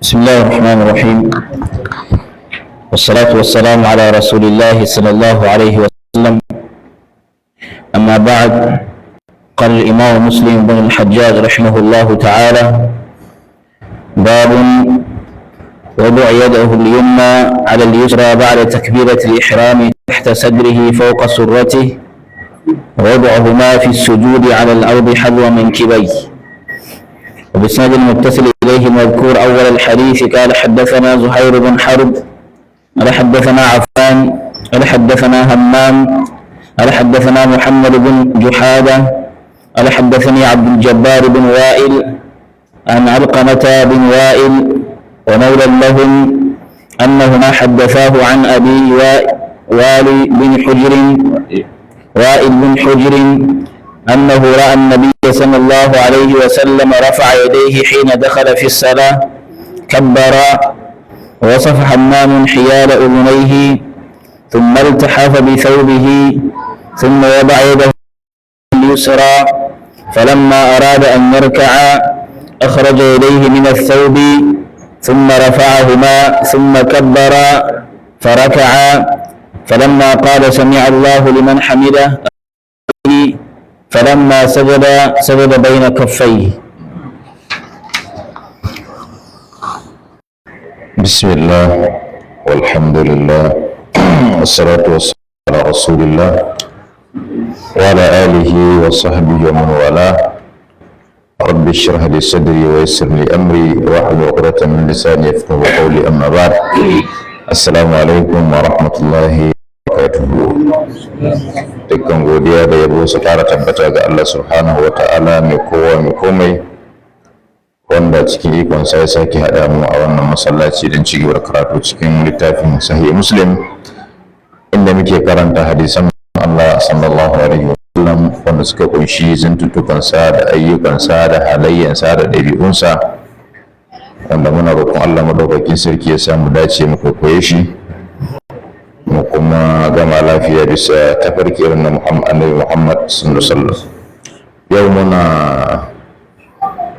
بسم الله الرحمن الرحيم، والصلاة والسلام على رسول الله صلى الله عليه وسلم. أما بعد، قال الإمام مسلم بن الحجاج رحمه الله تعالى: باب وضع يده اليمنى على اليسرى بعد تكبيرة الإحرام تحت صدره فوق سرته، ووضعهما في السجود على الأرض حذو منكبيه. وبسند المتصل إليه المذكور أول الحديث قال: حدثنا زهير بن حرب قال حدثنا عفان قال حدثنا همام قال حدثنا محمد بن جحادة قال حدثني عبد الجبار بن وائل عن علقمة بن وائل ومولى لهم أنهما حدثاه عن أبي وائل بن حجر أنه رأى النبي صلى الله عليه وسلم رفع يديه حين دخل في الصلاة كبر ووصف حمام حيال أذنيه ثم التحف بثوبه ثم وضع يده اليسرى فلما أراد أن يركع أخرج يديه من الثوب ثم رفعهما ثم كبر فركع فلما قال سمع الله لمن حمده فلما سجد بين كفيه. بسم الله والحمد لله والصلاة والسلام على رسول الله وعلى آله وصحبه ومن والاه. رب اشرح لي صدري ويسر لي أمري واحلل عقدة من لساني يفقهوا قولي. أما بعد، السلام عليكم ورحمة الله وبركاته. Dukkan godiya da yabo su ƙara tabbata ga Allah subhanahu wa ta'ala mai kowa mai komai, wanda cikin ikon sa ya sake haɗa mu a wannan masallaci don ci gaba da karatu cikin littafin Sahih Muslim, inda muke karanta hadisan Allah sallallahu alaihi wa sallam wanda suka kunshi zantuttukansa da ayyukansa da halayyansa da ɗabi'unsa, wanda muna roƙon Allah madaukakin sarki ya samu dace mu koye shi mu kuma gama lafiya bisa tafarki irin na Annabi Muhammad sallallahu alaihi wasallam. Yau muna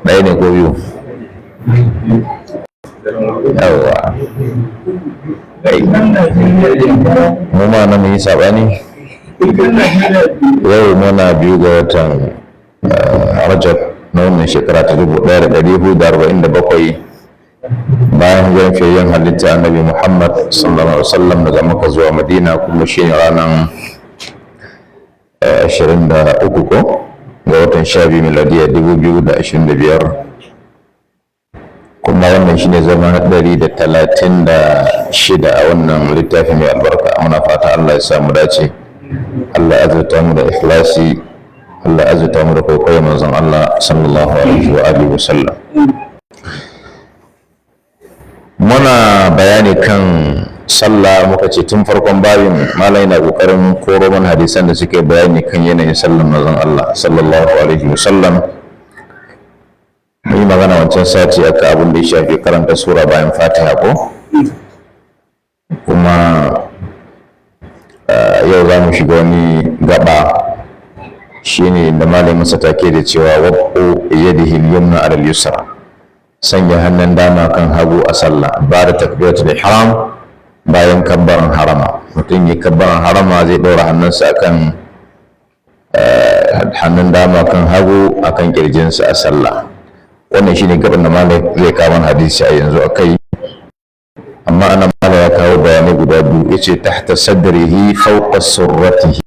ɗaya ne ko biyu? Yawa mu ma na mun yi saɓani. Yau muna 2 ga watan Rajab na wannan shekara ta 1447 bayan hijiran fiyayyen halitta Annabi Muhammad sallallahu alaihi wasallam daga Makka zuwa Madina, kuma shi ne ranar 23 ko ga watan 12 miladiya 2025, kuma wannan shi ne zama 136 a wannan littafi mai albarka. Muna fata Allah ya samu dace, Allah ya azurta mu da ikhlasi, Allah ya azurta mu da kwaikwayon manzon Allah sallallahu alaihi wa alihi wasallam. Muna bayani kan sallah, muka ce tun farkon babin malai na kokarin koro mana hadisan da suke bayani kan yanayin sallan manzon Allah sallallahu alaihi wasallam. Mun yi magana wancan sati aka abin da ya shafi karanta sura bayan Fatiha ko, kuma yau za mu shiga wani gaba, shine da malai masa take da cewa waqu yadihi al-yumna ala al-yusra, sanya hannun dama kan hagu a sallah ba da takbiratul ihram, bayan kabbaran harama. Mutum yi kabbaran harama zai ɗora hannunsa akan hannun dama kan hagu akan kirjinsa a sallah. Wannan shine gaban da malai zai kawo hadisi a yanzu akai, amma ana malai ya kawo bayanai guda biyu. Yace tahta sadrihi fawqa surratihi,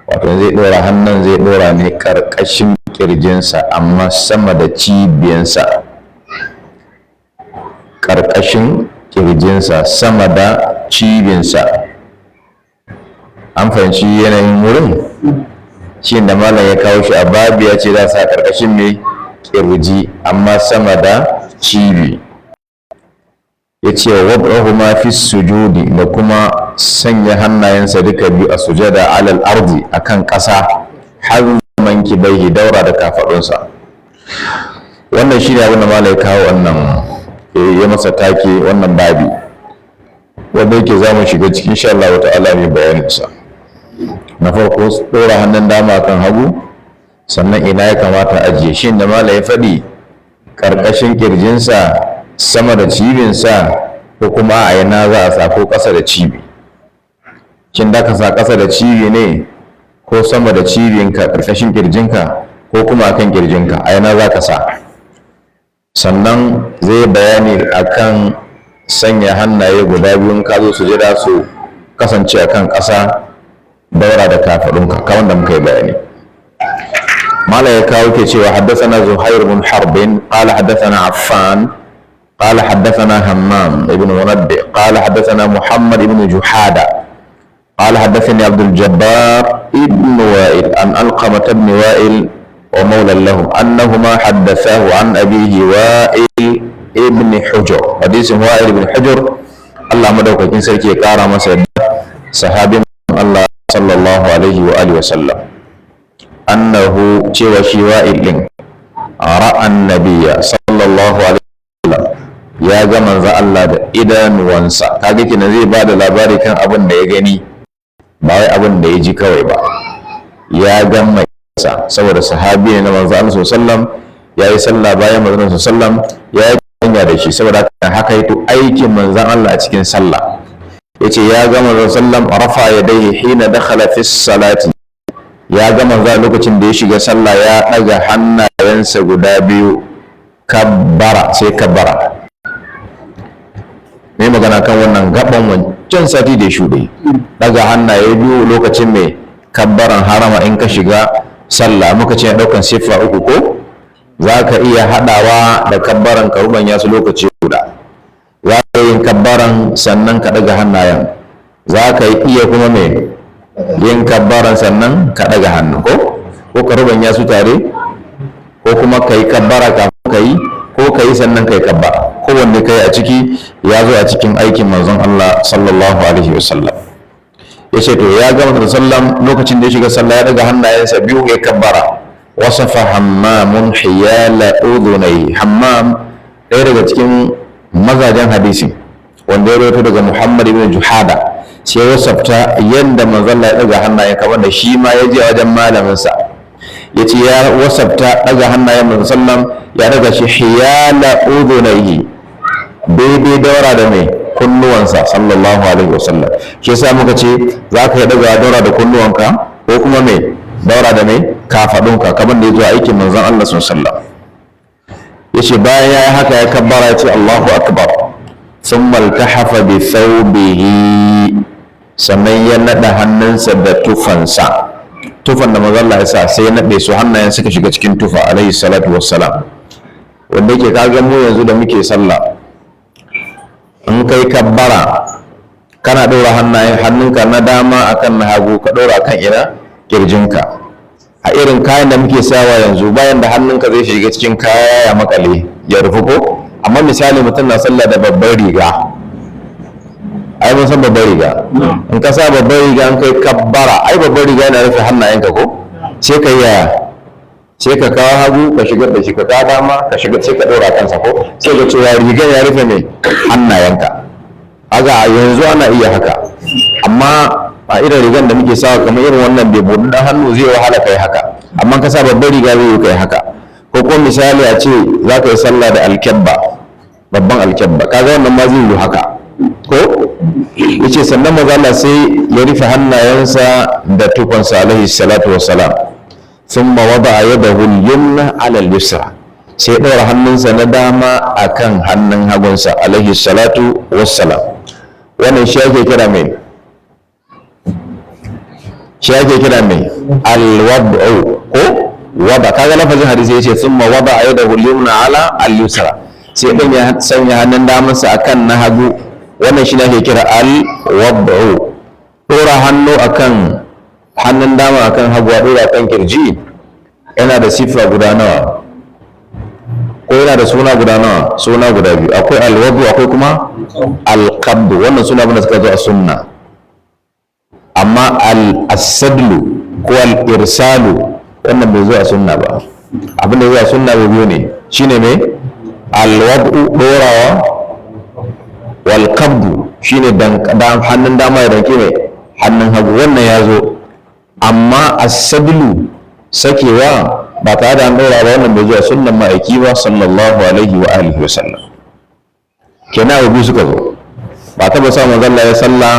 wato zai ɗora hannun, zai ɗora ne karkashin kirjinsa amma sama da cibiyansa, ƙarƙashin ƙirjinsa sama da cibinsa. An fahimci yanayin wurin? Shi da malam ya kawo shi a babu, ya ce za su ƙarƙashin mai ƙirji amma sama da cibi. Ya ce wad'uhu ma fi sujudi, da kuma sanya hannayensa duka biyu a sujada alal ardi, akan ƙasa, har mankibaihi, daura da kafaɗunsa. Wannan shi ne abin da malam ya kawo wannan, ya masa take wannan babi, wanda yake za mu shiga cikin insha Allah ta'ala mai bayaninsa. Na farko, ɗora hannun dama kan hagu, sannan ina ya kamata ajiye shi da mala ya faɗi ƙarƙashin ƙirjinsa, sama da cibinsa, ko kuma a yana za a sa, ko ƙasa da cibi? Shin da ka sa ƙasa da cibi ne, ko sama da cibinka ƙarƙashin ƙirjinka, ko kuma akan ƙirjinka, a yana za ka sa? Sannan zai bayani akan sanya hannaye guda biyun ka zo sujada su kasance akan ƙasa daura da kafaɗunka, kamar da muka yi bayani. mala ya kawo ke cewa haddathana Zuhair bin Harbin qala haddathana Affan qala haddathana Hammam ibn Munabbi qala haddathana Muhammad ibn Juhada qala haddathani Abdul Jabbar ibn Wa'il an Alqamah ibn Wa'il wa mawlan lahu annahuma haddathahu an abihi Wa'il ibn Hujr. Hadisin Wa'il ibn Hujr, Allah madaukakin sarki ya kara masa yadda, sahabin Allah sallallahu alaihi wa alihi wa sallam, annahu cewa shi Wa'il din ra'an nabiyya sallallahu alaihi wa sallam ya ga manzo Allah da idanuwansa. Kaga kina zai bada labari kan abin da ya gani, ba wai abin da ya ji kawai ba. Ya ga mai sa saboda sahabi ne na manzo Allah sallallahu alaihi wa sallam, ya yi sallah bayan manzo Allah sallallahu alaihi wa sallam, ya yi hanya da shi, saboda haka yato aikin manzon Allah a cikin sallah. Yace ya ga manzo sallam rafa yadayhi hina dakhala fi salati, ya ga manzo lokacin da ya shiga sallah ya daga hannayensa guda biyu, kabbara sai kabbara. Mai magana kan wannan gaban wancan sati da ya shuɗe, daga hannaye biyu lokacin mai kabbaran harama in ka shiga sallah. Muka ce ɗaukan siffa uku ko za ka iya haɗawa da kabbaran ka rubanya su lokaci guda, za ka yin kabbaran sannan ka ɗaga hannayen, za ka iya kuma mai yin kabbaran sannan ka ɗaga hannu ko ka rubanya su tare, ko kuma ka yi kabbara kafin ka yi, ko ka yi sannan ka yi kabbara. Kowanne ka yi a ciki ya zo a cikin aikin manzon Allah sallallahu alaihi wasallam. Ya ce to ya gama da sallam lokacin da ya shiga sallah ya ɗaga hannayensa biyu ya kabbara. Wasafa hammamun hiyala udhunai. Hammam ɗaya daga cikin mazajen hadisi wanda ya rawaito daga Muhammad ibn Juhada, sai ya wasafta yadda manzon Allah ya ɗaga hannaye kamar da shi ma ya je wajen malaminsa. Ya ce ya wasafta ɗaga hannayen manzon sallam ya ɗaga shi hiyala udhunaihi, daidai daura da mai kunnuwansa sallallahu alaihi wasallam. Shi yasa muka ce za ka yi ɗaga daura da kunnuwanka, ko kuma mai daura da mai kafaɗunka, kamar da ya zo aikin manzon Allah sallallahu alaihi wasallam. Ya ce bayan ya yi haka ya kabbara ya ce Allahu akbar, thumma iltahafa bi thawbihi, sannan ya naɗa hannunsa da tufansa. Tufan da manzon Allah ya sa sai ya naɗe su, hannayen suka shiga cikin tufa alaihi salatu wassalam. Wanda yake kaga mu yanzu da muke sallah, in kai kabbara kana ɗora hannunka na dama akan na hagu, ka ɗora akan ina kirjinka. A irin kayan da muke sawa yanzu, bayan da hannunka zai shiga cikin kaya ya makale ya rufu ko, amma misali mutum na sallah da babbar riga, ai mun san babbar riga, in ka sa babbar riga in kai kabbara, ai babbar riga yana rufe hannayenka ko, sai ka yi sai ka kawo hagu ka shigar da shi, ka kawo dama ka shigar, sai ka ɗora kansa ko, sai ka cewa rigar ya rufe mai hannayenka. Aga yanzu ana iya haka, amma a irin rigar da muke sawa kamar irin wannan bai buɗe ɗan hannu zai wahala kai haka, amma ka sa babbar riga zai yi kai haka. Ko kuma misali a ce za ka yi sallah da alkyabba, babban alkyabba, kaga wannan ma zai yi haka ko. Yace sannan maza Allah sai ya rufe hannayensa da tufansa alaihi salatu wassalam. Thumma wada'a yadahu al-yumna 'ala al-yusra, sai ya ɗora hannunsa na dama akan hannun hagunsa alaihi salatu wassalam. Wannan shi ake kira mai al-wad'u ko wada. Kaga lafazin hadisi yace thumma wada'a yadahu al-yumna 'ala al-yusra, sai dan ya sanya hannun damansa akan na hagu. Wannan shi ne ake kira al-wad'u. Ɗora hannu akan hannun dama akan hagu, a ɗora akan kirji, yana da siffa guda nawa, ko yana da suna guda nawa? Suna guda biyu, akwai alwadu akwai kuma alqabdu. Wannan suna abin da suka zo a sunna. Amma al-sadlu ko al-irsalu wannan bai zo a sunna ba. Abin da zo a sunna bai biyu ne, shine mai alwadu ɗorawa, wal qabdu shine dan hannun dama ya danke mai hannun hagu, wannan ya zo. Amma as-sadlu sakewa ba tare da an ɗora ba, wannan bai zuwa sunnan ma'aiki ba sallallahu alaihi wa alihi wa sallam. kenan abu biyu suka zo, ba taɓa sa manzon Allah ya sallah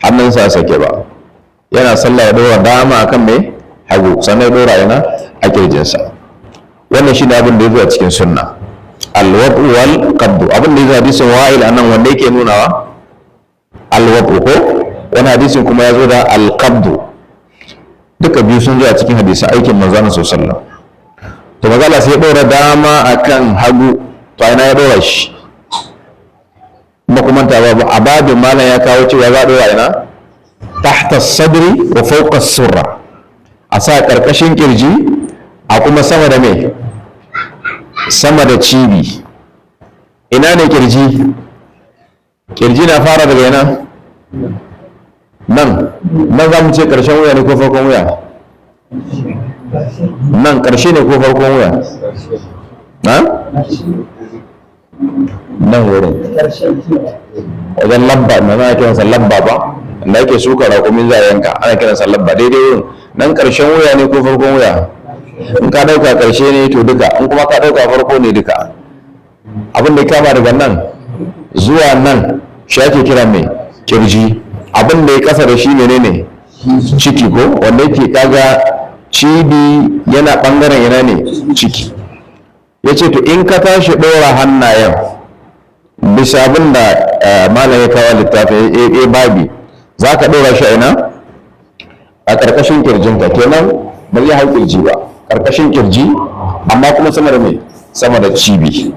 hannunsa a sake ba, yana sallah ya ɗora dama akan mai hagu sannan ya ɗora yana a kirjinsa. wannan shi ne abin da ya zo a cikin sunna, alwadu wal qabdu. abin da ya zo hadisin wa'il anan wanda yake nunawa alwadu ko wani hadisin kuma ya zo da alqabdu. duka biyu sun zo a cikin hadisin aikin manzon sallallahu alaihi wasallam. to magana sai ya ɗora dama akan hagu, to ina ya ɗora shi ba kuma ta ba a babin malam ya kawo cewa za a ɗora ina tahta sadri wa fawqa surra, a sa karkashin kirji a kuma sama da me sama da cibi. ina ne kirji? kirji na fara daga ina nan za mu ce karshen wuya ne ko farkon wuya? nan karshe ne ko farkon wuya? nan wurin wajen labba na ana kiransa labba ba, da ake suka raƙumin za a yanka ana kiransa labba, daidai wurin nan ƙarshen wuya ne ko farkon wuya? in ka ɗauka ƙarshe ne to duka, in kuma ka ɗauka farko ne duka. abin da ya kama daga nan zuwa nan shi ake kira mai kirji. abin da ya kasa da shi menene ciki ko, wanda yake kaga cibi yana ɓangaren yana ne ciki. ya ce to in ka tashi ɗora hannayen bisa abin da malam ya kawo littafin a babi, za ka ɗora shi a ina a ƙarƙashin ƙirjinka, kenan ba zai hau ƙirji ba, ƙarƙashin ƙirji amma kuma sama da mai sama da cibi.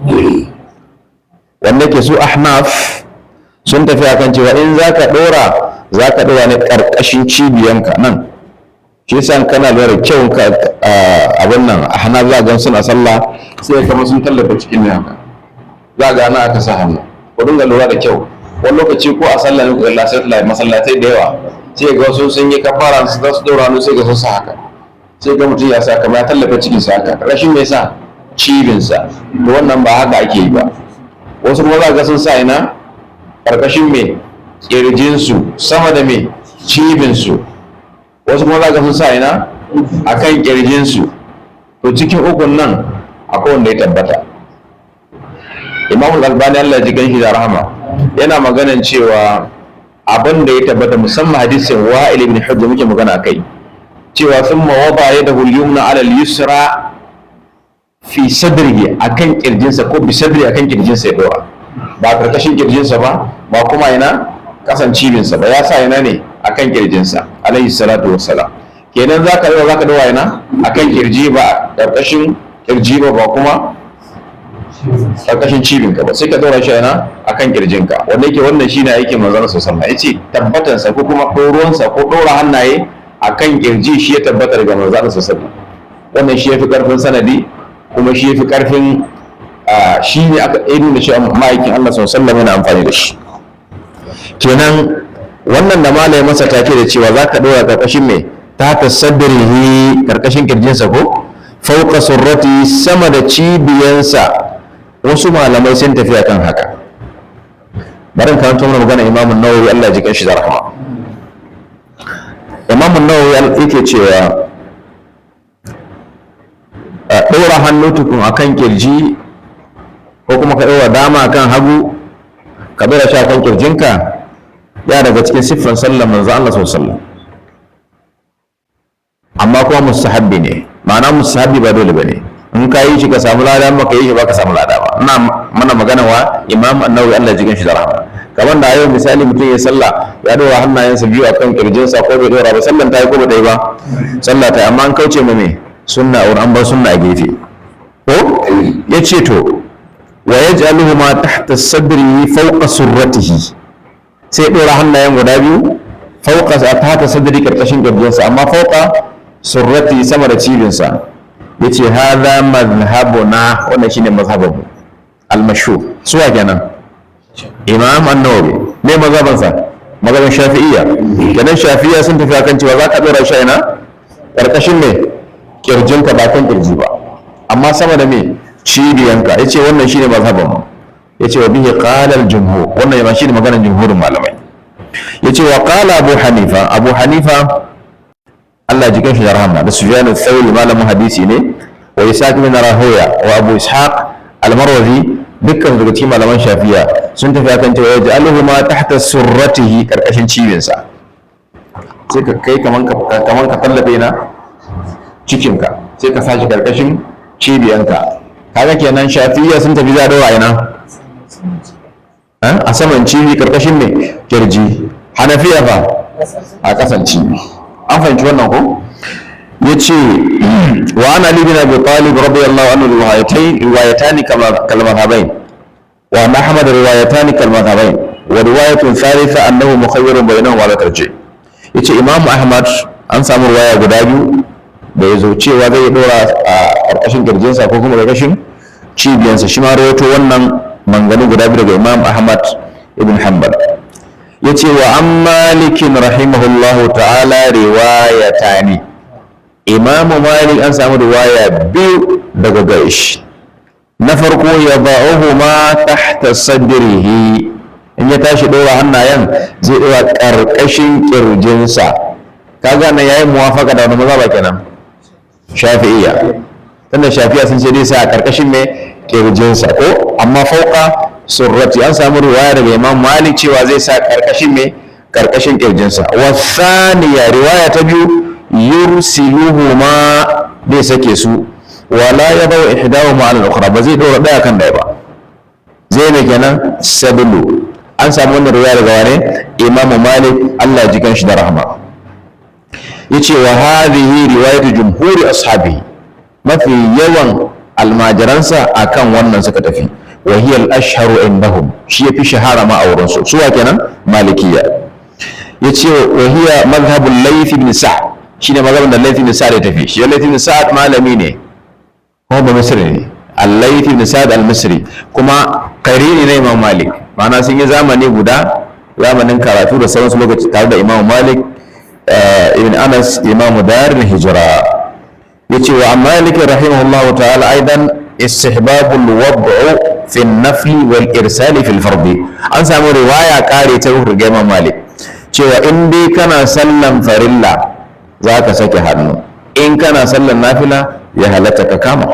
wanda ke su ahnaf sun tafi akan cewa in za ka ɗora ne ƙarƙashin cibiyanka nan. shi yasa kana lura da kyau ka abin nan ahnaf za ga suna sallah sai kama sun tallafa cikin ne haka, za ga ana aka sa hannu. ku dinga lura da kyau, wani lokaci ko a sallah ne ku ga masallatai da yawa sai ga wasu sun yi kafara su za su ɗora hannu sai ga sun sa haka, sai ga mutum ya sa kamar ya tallafa cikinsa haka, rashin mai sa cibinsa. to wannan ba haka ake yi ba. wasu kuma za ga sun sa ina ƙarƙashin mai ƙirjinsu sama da mai cibinsu, wasu kuma za ga sun sa ina a kan ƙirjinsu. to cikin ukun nan akwai wanda ya tabbata. Imam Al-Albani Allah ya ji ganshi da rahama yana maganan cewa abin da ya tabbata, musamman hadisin Wa'il ibn Hujr muke magana akai, cewa thumma wada yadahu al-yumna ala al-yusra fi sadrihi, akan kirjinsa ko bi sadri akan kirjinsa ya dora, ba karkashin kirjinsa ba kuma ina kasan cibinsa ba, ya sa ina ne akan kirjinsa alaihi salatu wassalam. kenan zaka dora ina akan kirji ba karkashin kirji ba kuma karkashin cibinka ba, sai ka dora shi ina akan kirjinka. wanda yake wannan shine aikin manzon sallallahu alaihi wasallam. yace tabbatansa ko kuma ɗoruwansa ko ɗora hannaye akan kirji shi ya tabbata daga manzon sallallahu alaihi wasallam. wannan shi yafi karfin sanadi kuma shi yafi karfin shi ne aka nuna shi ma'aikin Allah sallallahu alaihi wasallam yana amfani da shi. kenan wannan da malai masa take da cewa zaka dora karkashin me ta tasaddarihi, karkashin kirjinsa ko fauqa surrati, sama da cibiyansa. wasu malamai sun tafi akan haka. bari ka tantar magana Imam An-Nawawi Allah ya ji kanshi da rahama. Imam An-Nawawi yake cewa ɗora hannu tukun akan kirji ko kuma ka ɗora dama akan hagu ka ɗora shi akan kirjinka ya daga cikin siffan sallar manzo Allah sallallahu alaihi wasallam, amma kuma mustahabbi ne. ma'ana mustahabbi ba dole bane, in ka yi shi ka samu lada, in baka yi shi ba ka samu lada ba. ina mana magana wa Imam An-Nawawi Allah ya ji shi da rahama. kamar da yau misali mutum ya sallah ya ɗora hannayensa biyu akan kirjinsa ko bai ɗora ba, sallan ta yi ko ba ta yi ba? sallah ta yi, amma an kauce mu me sunna, an bar sunna a gefe ko ya ce to wa yaj'aluhu ma tahta sadrihi fawqa surratihi, sai ɗora hannayen guda biyu fawqa tahta sadri, karkashin kirjinsa, amma fawqa surrati, sama da cibinsa. yace hadha madhhabuna, wannan shine mazhabinmu al-mashhur. suwa kenan Imam An-Nawawi ne mazhabansa, mazhaban Shafi'iyya. kenan Shafi'iyya sun tafi akan cewa za ka ɗora shi ina karkashin me kirjinka ba kan kirji ba, amma sama da me cibiyanka. yace wannan shine mazhabinmu. yace wa bihi qala al-jumhur, wannan ma shine maganar jumhurin malamai. yace wa qala Abu Hanifa Allah ji kanshi da rahama, da Sufyan al-Thawri malamin hadisi ne, wa Ishaq bin Rahoya wa Abu Ishaq al-Marwazi dukkan daga cikin malaman Shafi'a sun tafi akan cewa yaj'aluhu ma tahta surratihi karkashin cibinsa, sai ka kai kaman ka tallafe na cikinka sai ka sashi karkashin cibiyanka. Kaga kenan Shafi'a sun tafi za daura ina a saman cibi karkashin ne kirji. Hanafiya fa a kasan cibi. An fahimci wannan ko? yace wa ana ali bin abi talib radiyallahu anhu riwayatani kal madhhabain wa ahmad riwayatani kal madhhabain wa riwayatun thalitha annahu mukhayyarun bainahum wa la tarji. Yace imam ahmad an samu riwaya guda biyu da yazo cewa zai dora a karkashin kirjinsa ko kuma karkashin cibiyansa. Shi ma rawaito wannan manganu guda biyu daga imam ahmad ibn hanbal. Yace wa an malikin rahimahullahu ta'ala riwayatani, imamu malik an samu riwaya biyu daga gaish. Na farko ya ba'uhu ma tahta sadrihi, in ya tashi ɗora hannayen zai ɗora ƙarƙashin ƙirjinsa. Kaga nan yayi muwafaka da wani mazhaba kenan, shafi'iyya. Tunda shafi'iyya sun ce dai sai a ƙarƙashin mai ƙirjinsa ko, amma fauka surrati an samu riwaya daga imam malik cewa zai sa ƙarƙashin mai ƙarƙashin ƙirjinsa. Wa thaniya riwaya ta biyu yursiluhuma bai sake su, wala yadau ihdahuma ala al-ukhra, ba zai dora daya kan daya ba, zai ne kenan sabulu. An samu wannan riwaya daga wane? Imam Malik, Allah ji kan shi da rahma. Yace wa hadhihi riwayatu jumhuri ashabihi, mafi yawan almajiransa akan wannan suka tafi. Wa hiya al-ashharu indahum, shi yafi shahara ma a wurin su. Suwa kenan? Malikiyya. Yace wa hiya madhhabul Layth ibn Sa'd, shine mazhabin da Layth ibn Sa'd ya tafi. Shi Layth ibn Sa'd malami ne ko ba Misri ne, Al-Layth ibn Sa'd al-Misri, kuma qarini ne Imam Malik, ma'ana sun yi zamani guda, zamanin karatu da sauransu lokaci tare da Imam Malik ibn Anas Imam Dar al-Hijra. Yace wa Malik rahimahullahu ta'ala aidan istihbabul wad'u fi an-nafl wal irsal fi al-fard. An samu riwaya kare ta ruga Imam Malik cewa in dai kana sallan farilla za ka sake hannu, in kana sallan nafila ya halatta ka kama.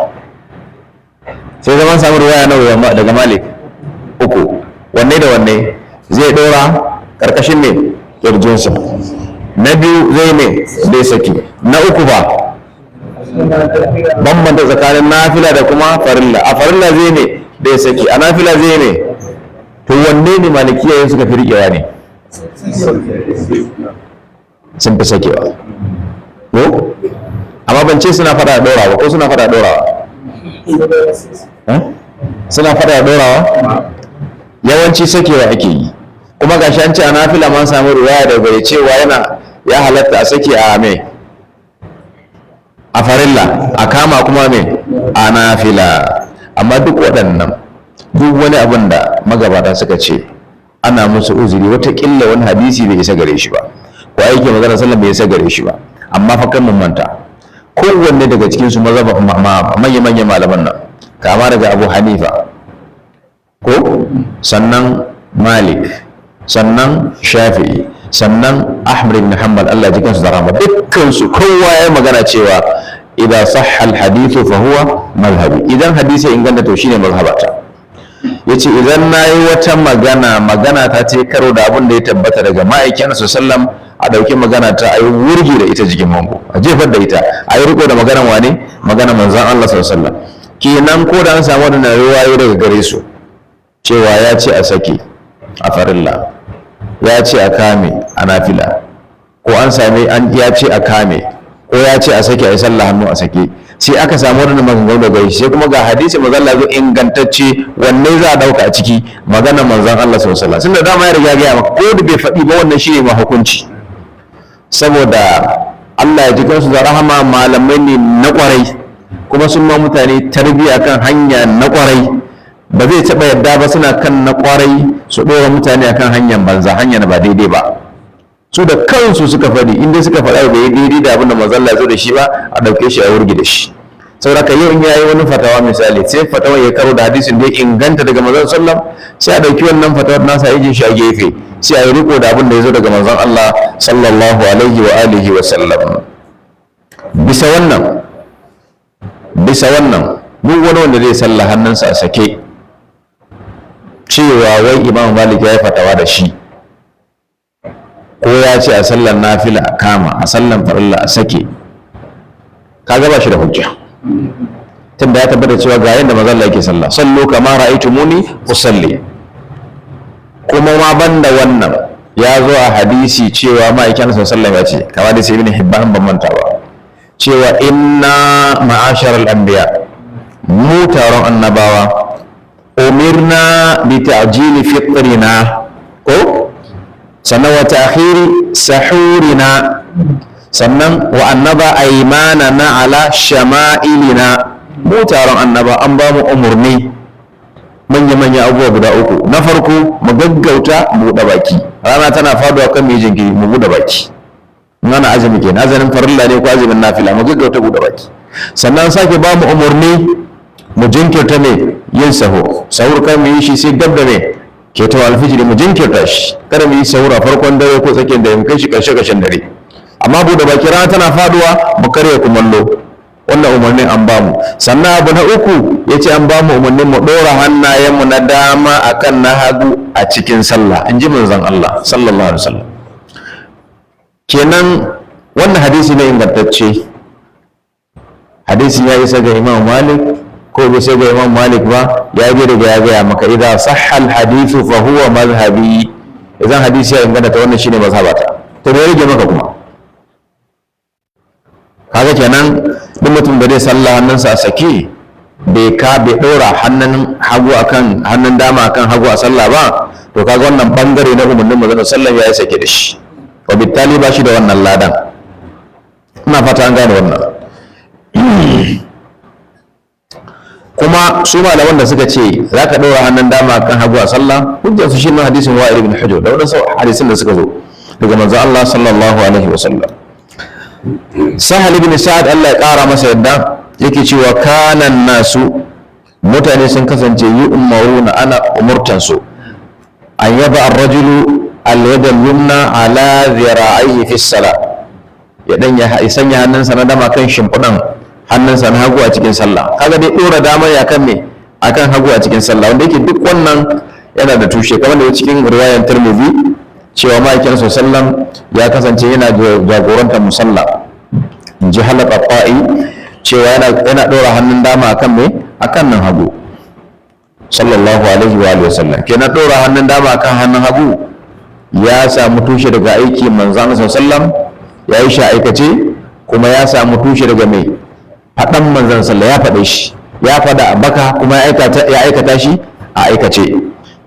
Sai zaman samu riwaya nawa daga Malik? Uku. Wanne da wanne? Zai ɗora ƙarƙashin ne ƙirjinsa. Na biyu zai ne zai saki. Na uku ba bambanta tsakanin nafila da kuma farilla. A farilla zai ne zai saki, a nafila zai ne. To wanne ne malikiya suka fi riƙewa ne? Sun fi sakewa ko? Amma ban ce suna fada dorawa ko suna fada dorawa? Suna fada dorawa? Yawanci sakewa ake yi. Kuma gashi an ce a nafila man samu riwaya da bai cewa ya halatta a sake a me? A farilla, a kama kuma me? A nafila. Amma duk waɗannan, duk wani abin da magabata suka ce ana musu uzuri, wataƙila wani hadisi bai isa gare shi ba, ko aiki magana sallan bai isa gare shi ba. Amma fa kan mun manta, kowanne daga cikin su mazhab manya-manyan malaman nan, kama daga Abu Hanifa ko, sannan Malik, sannan Shafi'i, sannan Ahmad ibn Hanbal, Allah ji kansu da rahama, dukkan su kowa ya magana cewa idan sahha al-hadithu fa huwa madhhabi, idan hadisi inganta to shine mazhabata. Yace idan nayi wata magana ta ce karo da abin da ya tabbata daga ma'aikin sallam, a dauki magana ta ayi wurgi da ita jikin mango, a jefar da ita, ayi riko da maganar wane? Maganar manzon Allah sallallahu alaihi wasallam. Kenan ko da an samu wannan riwayoyi daga gare su cewa ya ce a sake a farilla, ya ce a kame a nafila, ko an same ya ce a kame, ko ya ce a sake a yi sallah hannu a sake, sai aka samu wannan maganganu daga shi, sai kuma ga hadisi manzon Allah ingantacce, wanne za a dauka a ciki? Maganar manzon Allah sallallahu alaihi wasallam. Tunda dama ya riga ya maka, ko da bai faɗi ba wannan shine ma hukunci, saboda Allah ya ji kansu da rahama, malamai ne na kwarai, kuma sun ma mutane tarbiyya kan hanya na kwarai. Ba zai taɓa yadda ba suna kan na kwarai su ɗora mutane akan hanyar banza, hanyar ba daidai ba. Su da kansu suka faɗi, inda suka faɗa bai daidai da abin da manzon Allah ya zo da shi ba, a ɗauke shi a wurgi da shi. Saboda yau in yayi wani fatawa misali, sai fatawa ya karo da hadisin da ya inganta daga manzon sallam, sai a ɗauki wannan fatawar nasa yake shi a gefe, sai a yi riko da abin da ya zo daga manzon Allah sallallahu alaihi wa alihi wa sallam. Bisa wannan bisa wannan duk wani wanda zai sallah hannunsa a sake cewa wai Imam Malik ya yi fatawa da shi ko ya ce a sallar nafila a kama a sallar farilla a sake kaga ba shi da hujja tunda ya tabbata cewa ga yadda manzon Allah yake sallah sallu kama ra'aytumuni usalli. kuma ma banda wannan ya zo a hadisi cewa ma'aikin sallallahu ya ce kamar da sai ibn Hibban ban manta ba cewa inna ma'ashar al-anbiya mu taron annabawa umirna bi ta'jili fitrina ko sannan wa ta'khiri sahurina sannan wa annaba aymanana ala shama'ilina mu taron annaba an ba mu umurni manya abubuwa guda uku. Na farko mu gaggauta buɗe baki, rana tana faduwa kan mai jinkiri mu buɗe baki, ana azumi kenan, azumin farilla ne ko azumin nafila mu gaggauta buɗe baki. Sannan sake ba mu umurni mu jinkirta ne yin sahur kan mu yi shi sai gab da me ke ta alfijiri mu jinkirta shi, kada mu yi sahur a farkon dare ko tsakiyar dare mu kai shi ƙarshen dare. Amma buɗe baki rana tana faduwa mu karya kumallo, wannan umarnin an bamu. Sannan abu na uku ya ce an bamu umarnin mu ɗora hannayenmu na dama akan na hagu a cikin sallah, in ji manzon Allah sallallahu alaihi wasallam. Kenan wannan hadisi ne ingantacce, hadisi ya isa ga Imam Malik ko bai sai ga Imam Malik ba, ya bi daga ya gaya maka idan sahha al-hadithu fa huwa madhhabi, idan hadisi ya inganta wannan shine mazhabata, to me rage maka kuma? Kaga kenan duk mutum da zai sallah hannunsa a sake bai ɗora hannun hagu akan hannun dama akan hagu a sallah ba, to kaga wannan bangare na umarnin manzon sallah ya yi sake da shi, wa bittali ba shi da wannan ladan. Ina fata an gane wannan. Kuma su malaman da suka ce za ka ɗora hannun dama akan hagu a sallah, hujjarsu shi ne hadisin Wa'il ibn Hujr da wadansu hadisin da suka zo daga manzon Allah sallallahu alaihi wasallam. Sahal ibn Sa'ad Allah ya ƙara masa yadda yake cewa kanan nasu, mutane sun kasance yi umaruna ana umurtansu an yaba ar-rajulu al-yadal yumna ala zira'ihi fi salat, ya dan ya sanya hannunsa na dama kan shimfiɗan hannunsa na hagu a cikin sallah. Kaga dai ɗora dama ya kan me akan hagu a cikin sallah, wanda yake duk wannan yana da tushe, kamar da cikin riwayar Tirmidhi cewa ma'aikin sallam ya kasance yana jagorantar musalla, in ji halaka fa'i cewa yana ɗora hannun dama akan me akan nan hagu sallallahu alaihi wa sallam. Kenan ɗora hannun dama akan hannun hagu ya samu tushe daga aiki manzon sallam, ya yi shi aikace, kuma ya samu tushe daga me faɗan manzon sallam, ya faɗe shi, ya faɗa a baka kuma ya aikata shi a aikace.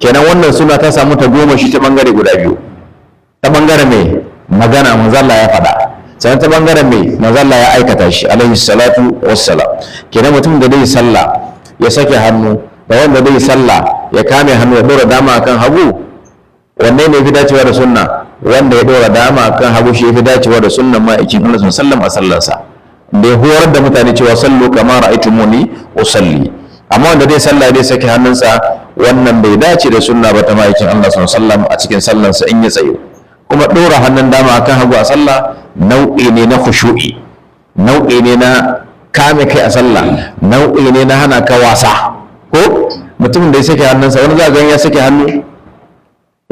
Kenan wannan suna ta samu ta goma shi ta bangare guda biyu, ta bangaren mai magana manzalla ya faɗa, sannan ta bangaren mai manzalla ya aikata shi alaihi salatu wassalam. Kenan mutum da zai sallah ya sake hannu da wanda zai sallah ya kame hannu ya ɗora dama akan hagu, wanne ne fi dacewa da sunna? Wanda ya ɗora dama akan hagu shi ya fi dacewa da sunnan ma'aikin Allah sallallahu a sallarsa, da ya horar da mutane cewa sallu kama ra'aytumuni usalli. Amma wanda zai sallah zai sake hannunsa, wannan bai dace da sunna ba ta ma'aikin Allah sallallahu a cikin sallarsa in ya tsayo. Kuma ɗora hannun dama akan hagu a sallah nau'i ne na khushu'i, nau'i ne na kame kai a sallah, nau'i ne na hana ka wasa. Ko mutumin da ya sake hannunsa, wani za ga ya sake hannu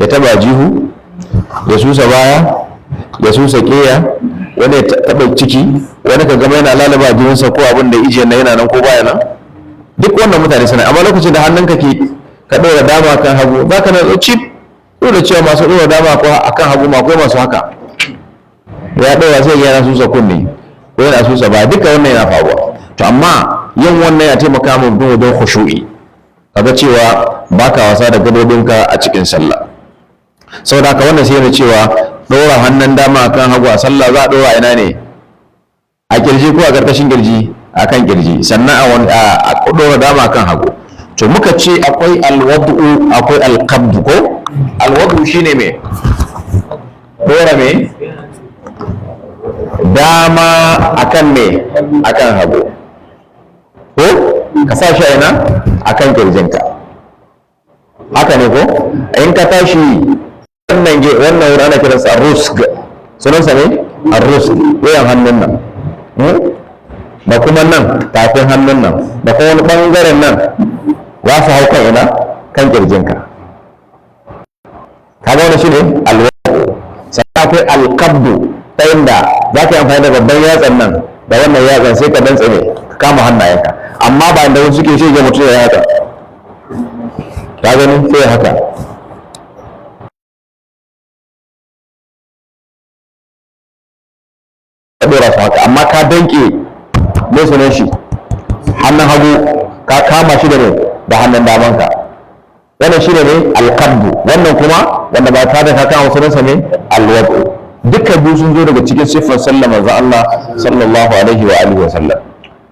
ya taba jihu, ya susa baya, ya susa ƙeya, wani ya taɓa ciki, wani ka gama yana lalaba jihunsa ko abin da ijiyar na yana nan ko baya nan. Duk wannan mutane suna, amma lokacin da hannunka ke ka ɗora dama kan hagu za ka na cip, duk da cewa masu ɗora dama ko akan hagu ma akwai masu haka, ya ɗora sai yana susa kunne ko yana susa baya, duka wannan yana faruwa. To amma yin wannan ya taimaka mu don khushu'i, kaga cewa baka wasa da gadodinka a cikin sallah. Saboda haka wannan sai yana cewa ɗora hannun dama kan hagu a sallah za a ɗora ina ne, a kirji ko a ƙarƙashin kirji? A kan kirji, sannan a ɗora dama kan hagu. To muka ce akwai alwadu akwai alqabdu ko? Alwadu shine me? Ɗora me? Dama akan me? Akan hagu ko? Ka sa shi ina? Akan kirjinka, haka ne ko? In ka tashi wannan wuri ana kiransa rusg, sunansa ne arrusg, wayan hannun nan da kuma nan tafin hannun nan da kuma wani ɓangaren nan za su hau kan ina kan ƙirjinka. kaga wani shi ne alwadu. sannan akwai alkabdu ta inda za ka yi amfani da babban yatsan nan da wannan yatsan sai ka dantse ne ka kama hannayenka, amma ba inda wasu suke shi ga mutum ya haka ka gani sai haka ka dora su haka, amma ka danke ne sunan shi hannun hagu ka kama shi da ne da hannun damanka. wannan shi ne alkabdu, wannan kuma wanda ba tare da ka kama sunansa ne alwadu. dukkan biyu sun zo daga cikin siffar sallar manzon Allah sallallahu alaihi wa alihi wa sallam.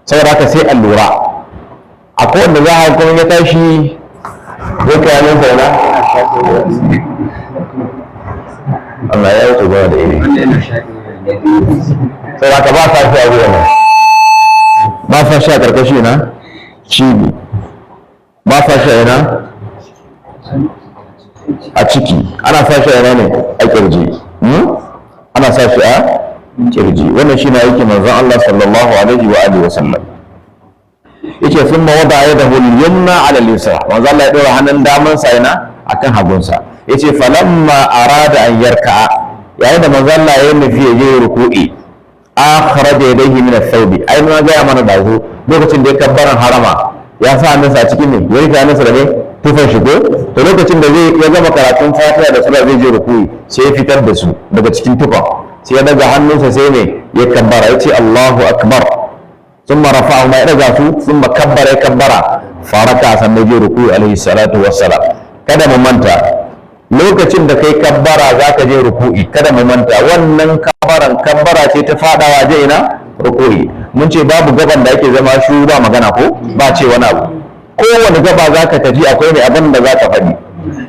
saboda haka sai an lura, akwai wanda za a kuma ya tashi zai kai nan zauna Allah ya yi tsogara da iri. saboda haka ba sa shi a wuya nan, ba sa shi a karkashi na cibi, ba sa shi a yana a ciki, ana sa shi a yana ne a kirji, ana sa shi a kirji. wannan shi na yake manzon Allah sallallahu alaihi wa alihi wa sallam. yake sun ma wada ya da huliyunna ala lisra, manzon Allah ya dora hannun daman sa yana akan hagunsa. yace falamma arada an yarka'a, yayin da manzon Allah ya nufi ya je ruku'i, akhraja yadayhi min ath-thawb, ai mun ga mana da zo lokacin da ya kabbaran harama ya sa hannunsa a cikin ne ya rike hannunsa da ne tufan shigo, to lokacin da ya gama karatun fatiha da sura zai je ruku'i sai ya fitar da su daga cikin tufan, sai ya daga hannunsa sai ne ya kabbara, ya ce Allahu akbar, sun rafa'a ma ya daga su, sun kabbara ya kabbara, faraka sannan je ruku'i alaihi salatu wassalam. kada mu manta lokacin da kai kabbara za ka je ruku'i, kada mu manta wannan kabbara ce ta fadawa je ina ruku'i. mun ce babu gaban da ake zama shi ba magana ko ba ce wani abu, kowane gaba za ka tafi akwai ne abin da za ka faɗi.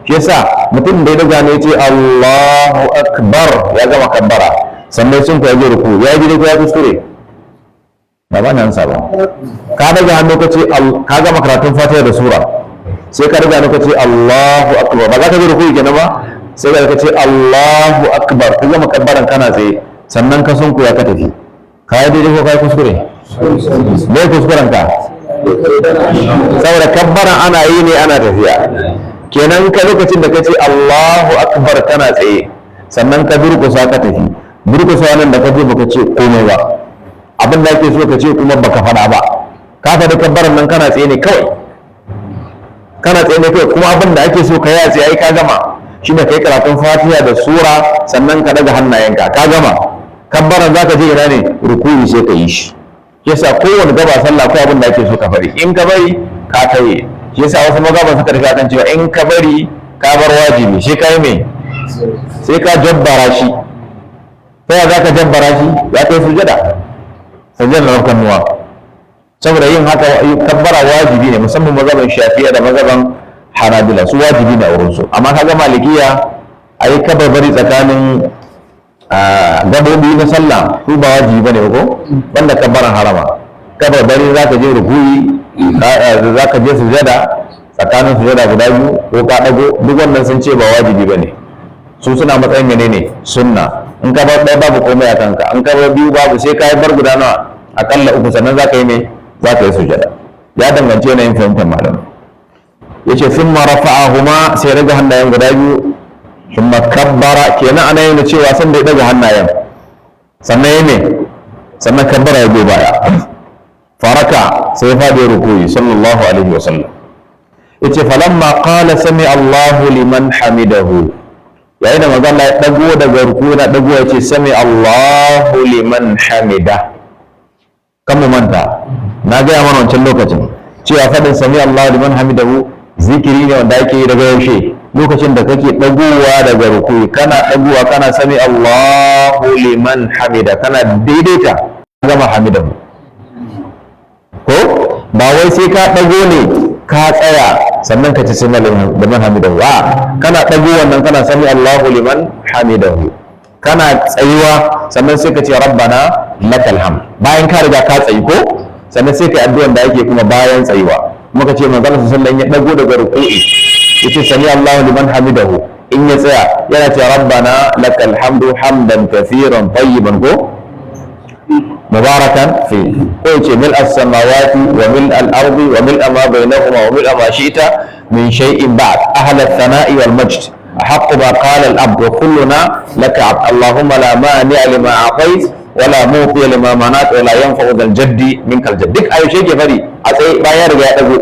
shi yasa mutum da ya daga ne ce Allahu akbar ya gama kabbara, sannan sun kwaje ruku ya ji ya kuskure ba ba nan sa ba. ka daga hannu ka ce ka gama karatun fatiha da sura, sai ka daga hannu ka ce Allahu akbar, ba za ka ji ruku kenan ba, sai ka ce Allahu akbar ka gama kabbaran kana tsaye, sannan ka sun ya ka tafi, ka yi daidai ko ka yi kuskure? me kuskuren ka? saboda kabbaran ana yi ne ana tafiya kenan. ka lokacin da ka ce Allahu akbar kana tsaye, sannan ka durkusa ka tafi, durkusa nan da ka je baka ce komai ba, abin da ake so ka ce kuma baka faɗa ba, ka faɗi kabbaran nan kana tsaye ne kawai, kana tsaye ne kawai, kuma abin da ake so ka yi a tsaye ka gama, shine kai karatun fatiha da sura sannan ka daga hannayenka ka gama. kabbaran za ka je ina ne ruku'i sai ka yi shi. yasa kowane gaba sallah ko abin da ake so ka bari, in ka bari ka taye. yasa wasu magaban suka rufe kan cewa in ka bari ka bar wajibi, sai ka yi me sai ka jabbara shi. ta yaya za ka jabbara shi? ya kai sujada na rafkanuwa, saboda yin haka kabbara wajibi ne, musamman mazhaban shafi'a da mazhaban hanabila su wajibi ne a wurinsu. amma kaga malikiya a yi kabarbari tsakanin gabobi na sallah su ba wajibi bane ko banda kabbaran harama. kabarbari za ka je ruku'i, za ka je sujada, tsakanin sujada guda biyu ko ka dago, duk wannan sun ce ba wajibi bane, su suna matsayin menene sunna. in ka bar ɗaya babu komai a kanka, in ka bar biyu babu, sai ka yi bar guda nawa akalla uku sannan za ka yi ne za ka yi sujada. ya danganci yanayin fahimtar malamai. yace thumma rafa'ahuma, sai daga hannayen guda biyu, thumma kabbara, kenan ana yin cewa san da ya daga hannayen sannan ya ne sannan kabbara ya go baya, faraka sai ya fadi rukuyi sallallahu alaihi wa sallam. yace falamma qala sami Allahu liman hamidahu, yayin da manzo Allah ya dago daga rukuyi na dago yace sami Allahu liman hamida. kan mu manta na ga mana wancan lokacin cewa fadin sami Allahu liman hamidahu zikiri ne wanda ake yi daga yaushe? lokacin da kake dagowa daga rukuyi, kana dagowa kana sami Allahu liman hamida, kana daidaita gama hamidahu ko ba wai sai ka dago ne ka tsaya sannan ka ci sami liman hamidahu, kana dago wannan kana sami Allahu liman hamidahu, kana tsayuwa sannan sai ka ce rabbana lakal hamd. bayan ka riga ka tsayi ko sannan sai ka yi addu'an da ake kuma bayan tsayuwa. muka ce manzon sallallahu alaihi wasallam ya dago daga ruku'i yace sami Allahu liman hamidahu, in ya tsaya yana ce rabbana lakal hamdu hamdan kathiran tayyiban ko mubarakan fi, ko yace mil as-samawati wa mil al-ardi wa mil ma bainahuma wa mil ma shi'ta min shay'in ba'd ahla ath-thana'i wal majd أحق ما قال الأب وكلنا لك عبد اللهم لا مانع لما أعطيت ولا معطي لما منعت ولا ينفع ذا الجد منك الجد. duk ayo shi ke fari a tsaye bayan riga ya dago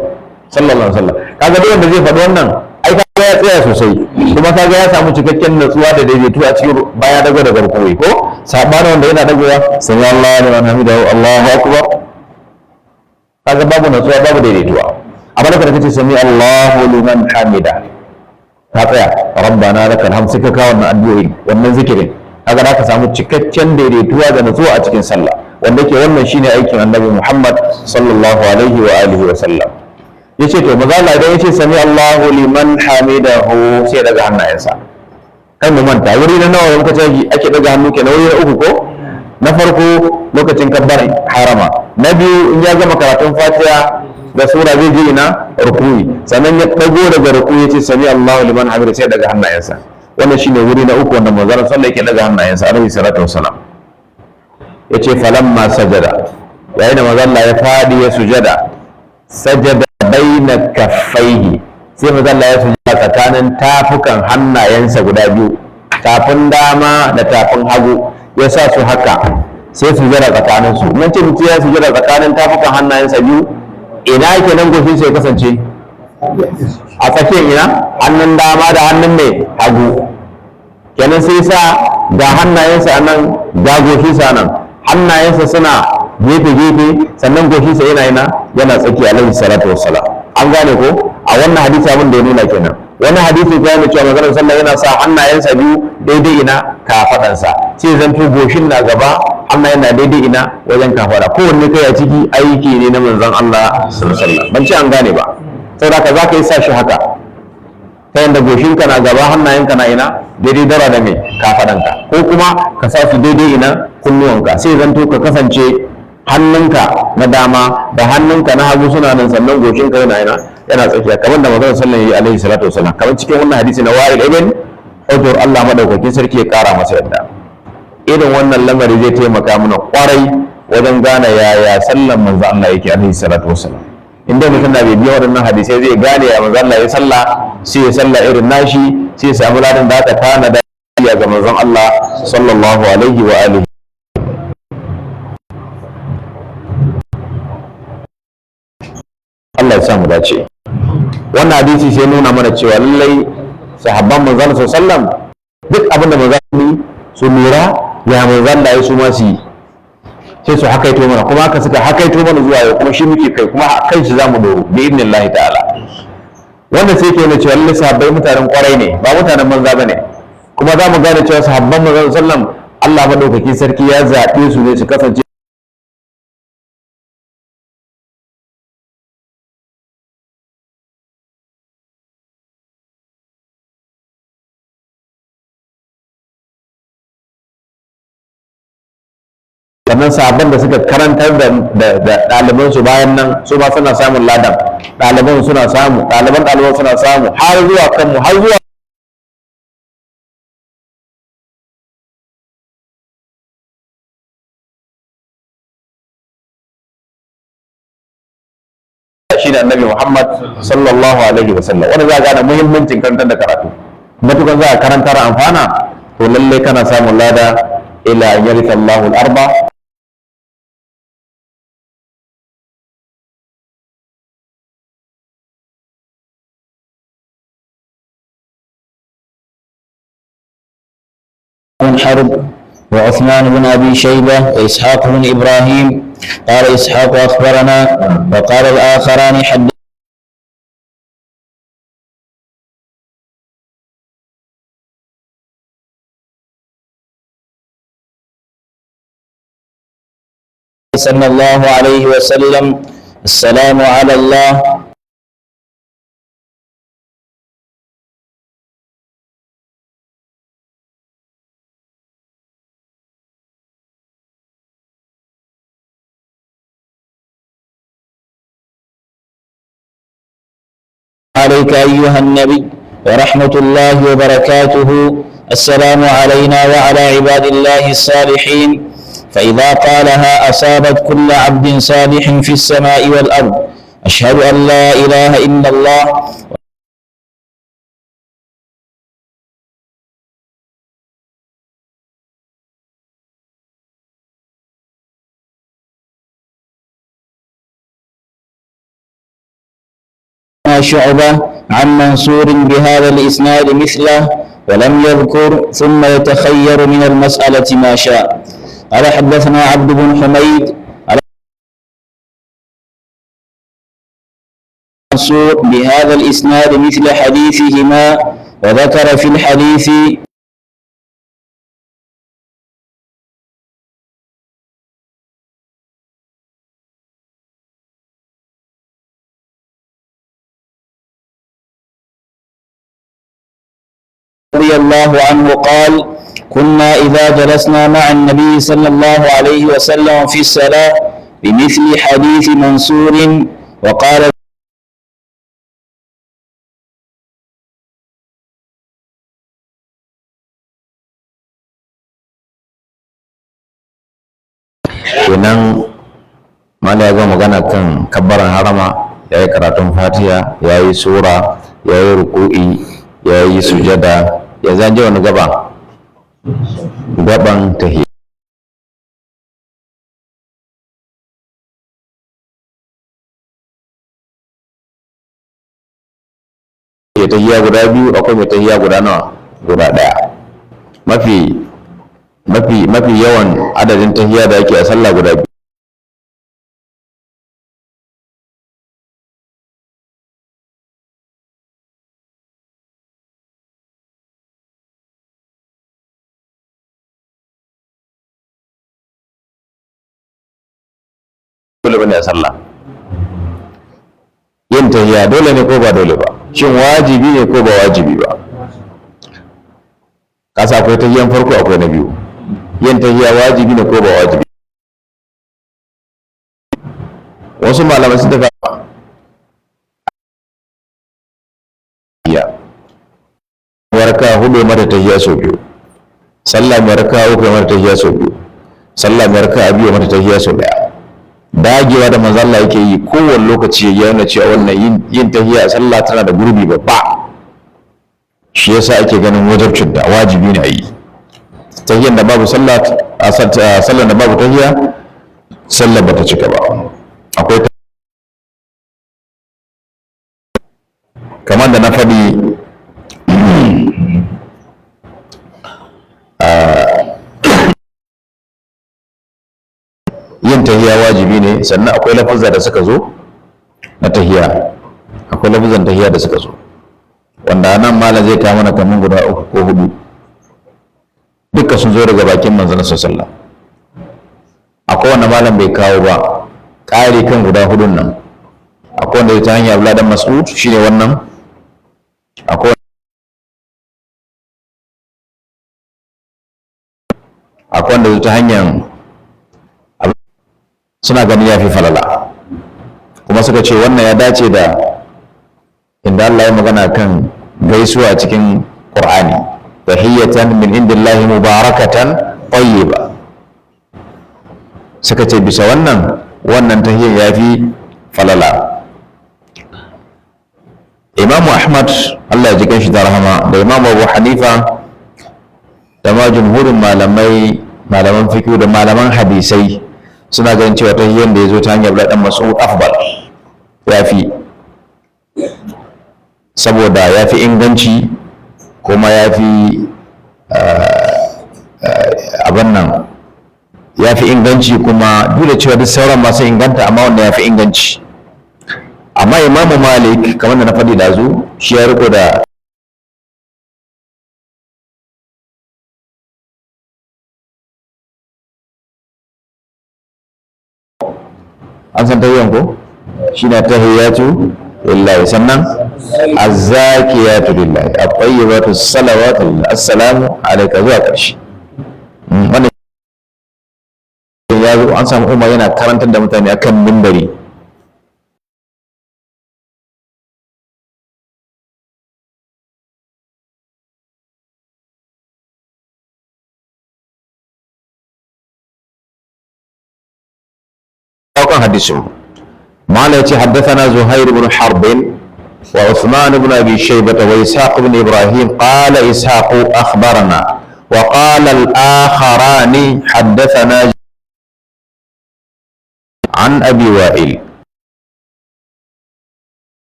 sallallahu alaihi wasallam. kaga duk wanda zai faɗi wannan ai kaga ya tsaya sosai, kuma kaga ya samu cikakken natsuwa da daidaito a cikin baya dago da garkuwa ko sabanin wanda yana dagowa sami Allahu liman hamidahu Allahu akbar, kaga babu natsuwa babu daidaituwa. amma da kace sami Allahu liman hamida ka tsaya rabbana lakal hamd sai ka kawo wannan addu'o'i wannan zikirin, kaga za ka samu cikakken daidaituwa da natsuwa a cikin sallah, wanda ke wannan shine aikin annabi Muhammad sallallahu alaihi wa alihi wa sallam. yace to maza Allah idan yace sami Allahu liman hamidahu sai daga hannayensa. kan mu manta wuri na nawa muka ce ake daga hannu kenan, wuri na uku ko na farko lokacin kabbar harama, na biyu in ya gama karatun Fatiha da sura zai je ina rukuyi, sannan ya dago daga rukuyi yace sami Allahu liman hamidahu sai daga hannayensa. wannan shine wuri na uku wanda manzon sallallahu yake daga hannayensa alaihi salatu wassalam. yace falamma sajada, yayin da manzon Allah ya fadi ya sujada, sajada baina kaffaihi, sai manzon Allah ya sujada tsakanin tafukan hannayensa guda biyu, tafin dama da tafin hagu ya sa su haka sai sujada tsakanin su. mun ce mutum ya sujada tsakanin tafukan hannayensa biyu, ina kenan goshin sai kasance a tsakiyar ina hannun dama da hannun mai hagu, kenan sai sa ga hannayensa a nan ga goshinsa nan, hannayensa suna gefe-gefe sannan goshinsa yana tsaki alaihi salatu wassalam. an gane ko a wannan hadisi abin da ya nuna kenan. wannan hadisi ya nuna cewa manzon sallallahu yana sa hannayensa biyu daidai ina kafadansa, sai zanto goshin na gaba hannayen na daidai ina wajen kafada, kowanne kai a ciki aiki ne na manzon Allah sallallahu alaihi wasallam. ban ce an gane ba, saboda ka zaka yi sa shi haka ta yanda goshinka na gaba hannayenka na ina daidai dara da mai kafadanka, ko kuma ka sa su daidai ina kunnuwanka, sai zanto ka kasance hannunka na dama da hannunka na hagu suna nan, sannan goshinka yana tsakiya, kamar da manzon sallallahu alaihi salatu wasallam, kamar cikin wannan hadisi na Wa'il ibn Hujr, Allah madaukakin sarki ya kara masa yadda. irin wannan lamari zai taimaka mana kwarai wajen gane yaya sallan manzon Allah yake alaihi salatu wasallam. inda mutum na bibiyan waɗannan hadisai zai gane ya manzon Allah ya sallah, sai ya sallah irin nashi, sai ya samu ladan da aka tana da ya ga manzon Allah sallallahu alaihi wa alihi. Allah ya samu dace. wannan hadisi sai nuna mana cewa lallai sahabban manzon sallallahu alaihi wasallam duk abin da manzon su lura ya manzon Allah ya su ma su yi, sai su hakaito mana, kuma haka suka hakaito mana zuwa yau, kuma shi muke kai, kuma a kan shi zamu doro bi idnillahi ta'ala. wannan sai ke nuna cewa lallai sahabbai mutanen kwarai ne, ba mutanen banza bane. kuma za mu gane cewa sahabban manzon sallam Allah madaukakin sarki ya zaɓe su ne su kasance sannan sahabban da suka karantar da ɗaliban su bayan nan su ma suna samun ladan, ɗaliban suna samu, ɗaliban suna samu, har zuwa kanmu, har zuwa shi da annabi Muhammad sallallahu alaihi wasallam. wanda za a gane muhimmancin karantar da karatu, matukan za a karantar amfana, to lallai kana samun lada ila an yarika Allahu al-arba. حرب وعثمان بن أبي شيبة وإسحاق بن إبراهيم. قال إسحاق أخبرنا، وقال الآخران صلى الله عليه وسلم السلام على الله عليك أيها النبي ورحمة الله وبركاته. السلام علينا وعلى عباد الله الصالحين. فإذا قالها أصابت كل عبد صالح في السماء والأرض. أشهد أن لا إله إلا الله شعبة عن منصور بهذا الإسناد مثله ولم يذكر، ثم يتخير من المسألة ما شاء. قال حدثنا عبد بن حميد منصور بهذا الإسناد مثل حديثهما، وذكر في الحديث رضي الله عنه قال: كنا إذا جلسنا مع النبي صلى الله عليه وسلم في الصلاة بمثل حديث منصور. وقال kenan mala ya ga magana kan kabbaran harama, ya yi karatun fatiha, ya yi sura, ya yi ruku'i, ya yi sujada, ya zanje wani gaba? Gaban tahiyya. Ya tahiyya guda biyu, akwai mai tahiyya guda nawa? Guda ɗaya. Mafi yawan adadin tahiyya da yake a sallah guda biyu. Dole bane a sallah yin tahiyya, dole ne ko ba dole ba? Shin wajibi ne ko ba wajibi ba? Kasa akwai tahiyyan farko, akwai na biyu. Yin tahiyya wajibi ne ko ba wajibi? Wasu malamai sun tafi warka hudu mata tahiyya sau biyu, sallah mai raka uku mata tahiyya sau biyu, sallah mai raka biyu mata tahiyya sau daya. Dagewa da manzo Allah yake yi kowane lokaci ya yana cewa wannan yin tahiyya a sallah tana da gurbi babba, shi yasa ake ganin wajibcin da wajibi ne a yi. Tahiyyan da babu sallah da babu tahiyya, sallah bata cika ba. Akwai kamar da na faɗi yin tahiyya wajibi ne, sannan akwai lafuzza da suka zo na tahiyya, akwai lafuzan tahiyya da suka zo wanda nan malam zai kawo mana kaman guda 3 ko 4, duka sun zo daga bakin manzon sallallahu alaihi wasallam. Akwai wanda malam bai kawo ba, ƙari kan guda 4 nan. Akwai wanda ta hanyar Abdullah dan Mas'ud, shine wannan. Akwai wanda ta hanyar suna ganin ya fi falala, kuma suka ce wannan ya dace da inda Allah ya magana kan gaisuwa cikin Qur'ani, tahiyatan min indillahi mubarakatan tayyiba. Suka ce bisa wannan tahiyyar ya fi falala. Imam Ahmad, Allah ya ji kanshi da rahama, da Imam Abu Hanifa, da ma jumhurin malaman fiqh da malaman hadisai suna ganin cewa tahiyyar da ya zo ta hanyar Abdullah dan Mas'ud afdal, ya fi, saboda ya fi inganci, kuma ya fi abin nan, ya fi inganci, kuma duk da cewa duk sauran masu inganta, amma wanda ya fi inganci. Amma Imamu Malik, kamar da na faɗi da zu, shi ya riko da an san tahiyyan ko? Shi na tahiyyatu lillahi, sannan azzakiyatu lillahi, at-tayyibatu salawatu lillahi, assalamu alayka, zuwa ƙarshe. Wannan ya zo an samu Umar yana karantar da mutane akan mimbari, kan hadisin mala yace haddathana Zuhair ibn Harb wa Uthman ibn Abi Shaybah wa Ishaq ibn Ibrahim qala Ishaq akhbarana wa qala al-akharani haddathana an Abi Wa'il.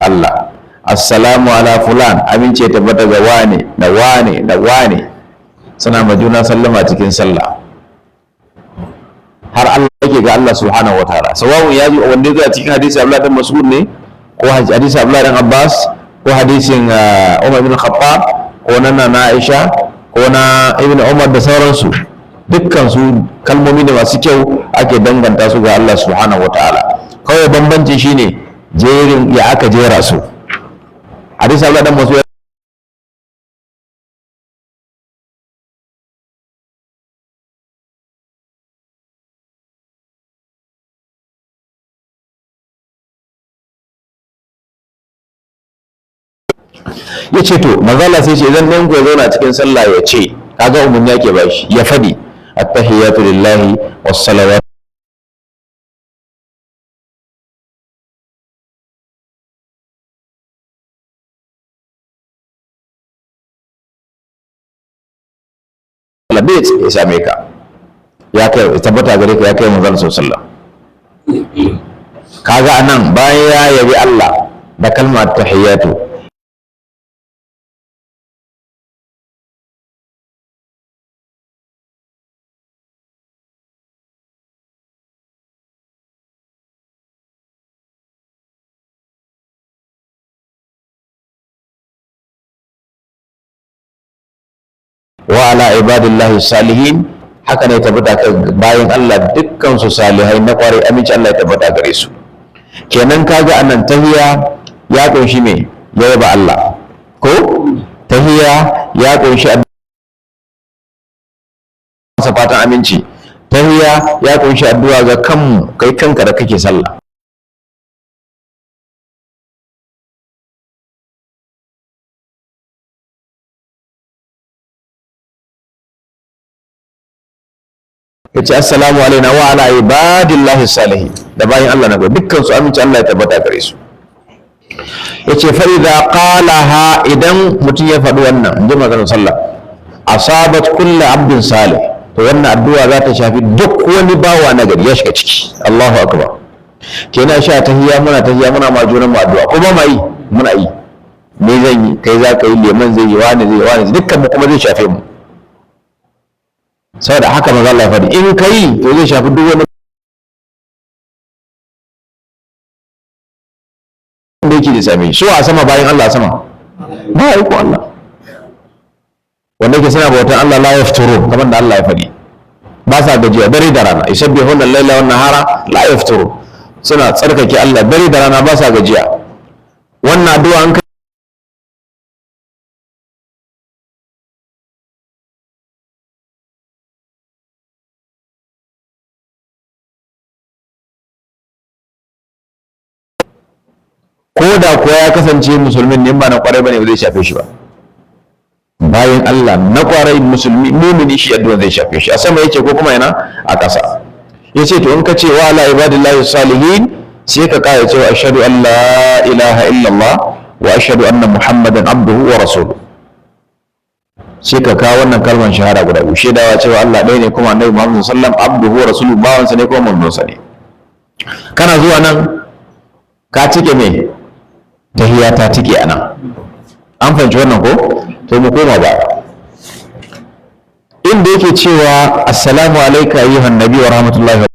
Allah, assalamu ala fulan, amince tabbata ga wane da wane da wane, suna ma juna sallama cikin sallah har Allah yake ga Allah subhanahu wa ta'ala. Sawawun ya ji wanda zai cikin hadisi Abdullah bin Mas'ud ne, ko hadisi Abdullah bin Abbas, ko hadisin Umar bin Khattab, ko na Aisha, ko na Ibn Umar da sauransu, dukkan su kalmomi ne masu kyau ake danganta su ga Allah subhanahu wa ta'ala. Kawai bambanci shine jerin ya aka jera su. Hadisi Abdullah dan Mas'ud ya ce to mazala sai ce idan ɗan ku ya zauna cikin sallah ya ce, kaga umarni yake ba shi ya faɗi attahiyatu lillahi wassalawatu bai ya same ka, ya kai tabbata gare ka ya kai manzon sallallahu. Kaga anan bayan ya yabi Allah da kalmar tahiyatu, wa ala ibadillahi salihin, haka ne tabbata bayan Allah dukkan su salihai na kwarai, aminci Allah ya tabbata gare su. Kenan kaga anan tahiya ya kunshi me, ya yaba Allah, ko tahiya ya kunshi masa fatan aminci, tahiya ya kunshi addu'a ga kanmu kai kanka da kake sallah. ya ce assalamu alaina wa ala ibadillahi salihin, da bayan Allah na gari dukkan su aminci Allah ya tabbata gare su. Ya ce fa idza qalaha, idan mutum ya faɗi wannan in ji maganar sallah, asabat kullu abdin salih, to wannan addu'a za ta shafi duk wani bawa na gari ya shiga ciki. Allahu akbar. Kenan sha tahiyya muna ma junan mu addu'a, ko ba ma yi, muna yi, me zan yi, kai za ka yi, liman zai yi, wani zai yi, wani zai, dukkan mu kuma zai shafe mu. Saboda haka maza Allah ya faɗi in kai to zai shafi duk wani da yake da same shi. A sama bayan Allah sama ba ya ko Allah wanda yake suna bautan Allah la yafturu, kamar da Allah ya faɗi ba sa gajiya dare da rana, yusabbihuna al-laila wan nahara la yafturu, suna tsarkake Allah dare da rana ba sa gajiya. Wannan addu'a an ko da kuwa ya kasance musulmin ne ba na kwarai bane ba zai shafe shi ba. Bayan Allah na kwarai musulmi mumini shi addu'a zai shafe shi, a sama yake ko kuma yana a ƙasa. Yace to in ka ce wa ala ibadillahi salihin, sai ka kaya cewa ashhadu an la ilaha illallah wa ashhadu anna muhammadan abduhu wa rasuluhu. Sai ka kawo wannan kalmar shahada guda biyu, shaidawa cewa Allah ɗaya ne kuma annabi Muhammad sallallahu alaihi wasallam abduhu wa rasuluhu, bawansa ne kuma manzonsa ne. Kana zuwa nan ka cike me tahiyya ta tike a nan, an fahimci wannan ko? To mu koma ba inda yake cewa assalamu alaika ayyuhan nabi wa rahmatullahi